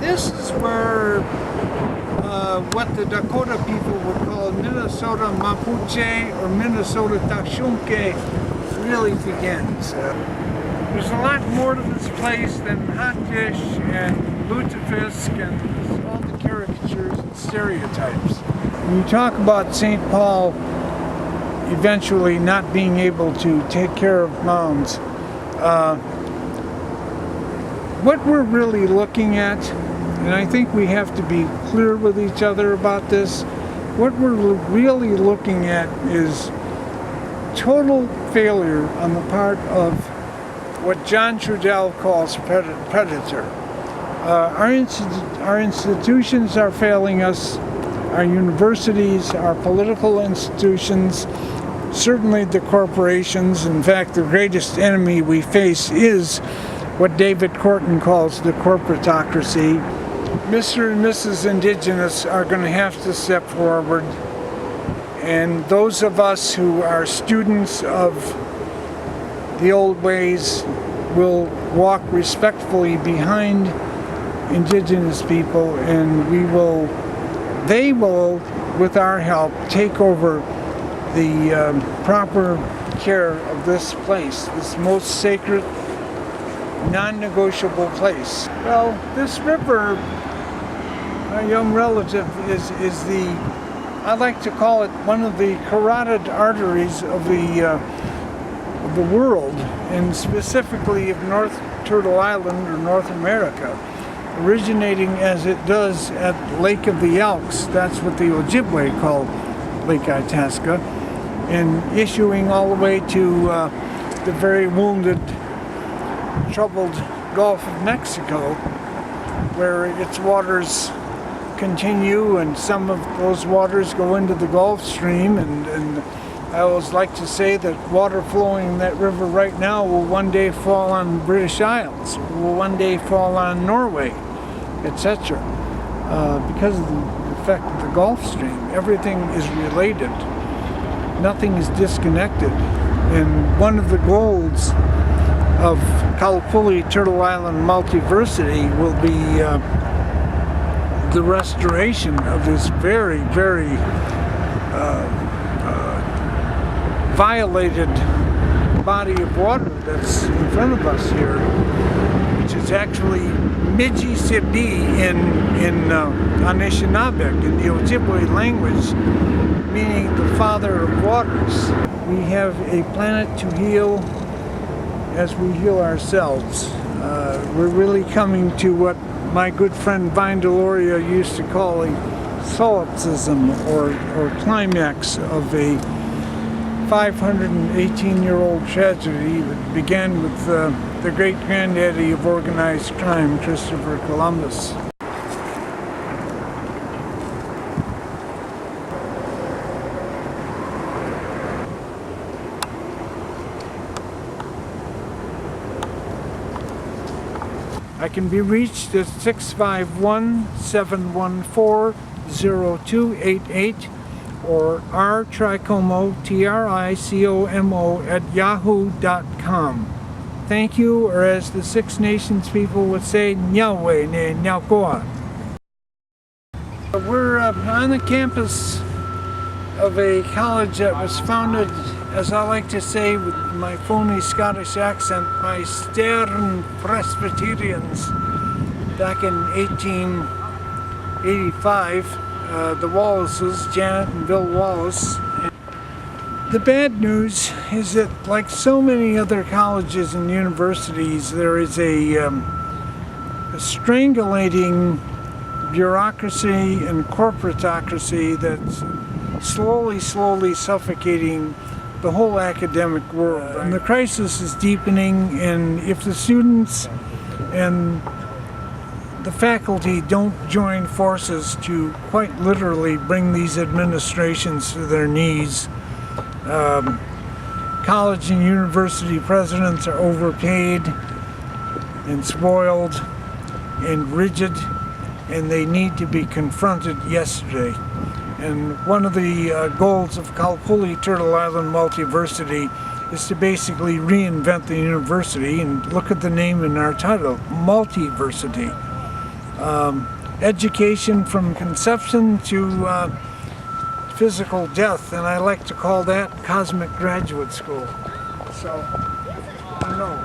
This is where what the Dakota people would call Minnesota Mapuche or Minnesota Tashunke really begins. There's a lot more to this place than hot dish and lutefisk and all the caricatures and stereotypes. When you talk about St. Paul eventually not being able to take care of mounds, what we're really looking at, and I think we have to be clear with each other about this, what we're really looking at is total failure on the part of what John Trudell calls predator. Our institutions are failing us, our universities, our political institutions, certainly the corporations. In fact, the greatest enemy we face is what David Korten calls the corporatocracy. Mr. and Mrs. Indigenous are going to have to step forward, and those of us who are students of the old ways will walk respectfully behind Indigenous people, and they will, with our help, take over the proper care of this place, this most sacred, non-negotiable place. Well, this river, my young relative, is I like to call it one of the carotid arteries of the world, and specifically of North Turtle Island or North America, originating as it does at Lake of the Elks. That's what the Ojibwe call Lake Itasca, and issuing all the way to the very wounded, troubled Gulf of Mexico, where its waters continue, and some of those waters go into the Gulf Stream, and I always like to say that water flowing in that river right now will one day fall on British Isles, will one day fall on Norway, etc. Because of the effect of the Gulf Stream. Everything is related. Nothing is disconnected. And one of the goals of Kalpulli Turtle Island Multiversity will be the restoration of this very, very violated body of water that's in front of us here, which is actually Miji-Sibi in Anishinaabe, in the Ojibwe language, meaning the father of waters. We have a planet to heal as we heal ourselves. We're really coming to what my good friend Vine Deloria used to call a solipsism, or climax of a 518-year-old tragedy that began with the great granddaddy of organized crime, Christopher Columbus. I can be reached at 651-714-0288 or rtricomo, Tricomo, @yahoo.com. Thank you, or as the Six Nations people would say, Nyawe ne Nyakoa. We're on the campus of a college that was founded, as I like to say with my phony Scottish accent, by Stern Presbyterians back in 1885. The Wallaces, Janet and Bill Wallace. The bad news is that, like so many other colleges and universities, there is a strangulating bureaucracy and corporatocracy that's slowly suffocating the whole academic world. And the crisis is deepening, and if the students and the faculty don't join forces to quite literally bring these administrations to their knees, college and university presidents are overpaid and spoiled and rigid, and they need to be confronted yesterday. And one of the goals of Kalpulli Turtle Island Multiversity is to basically reinvent the university, and look at the name in our title, Multiversity. education from conception to physical death, and I like to call that cosmic graduate school. So, I don't know.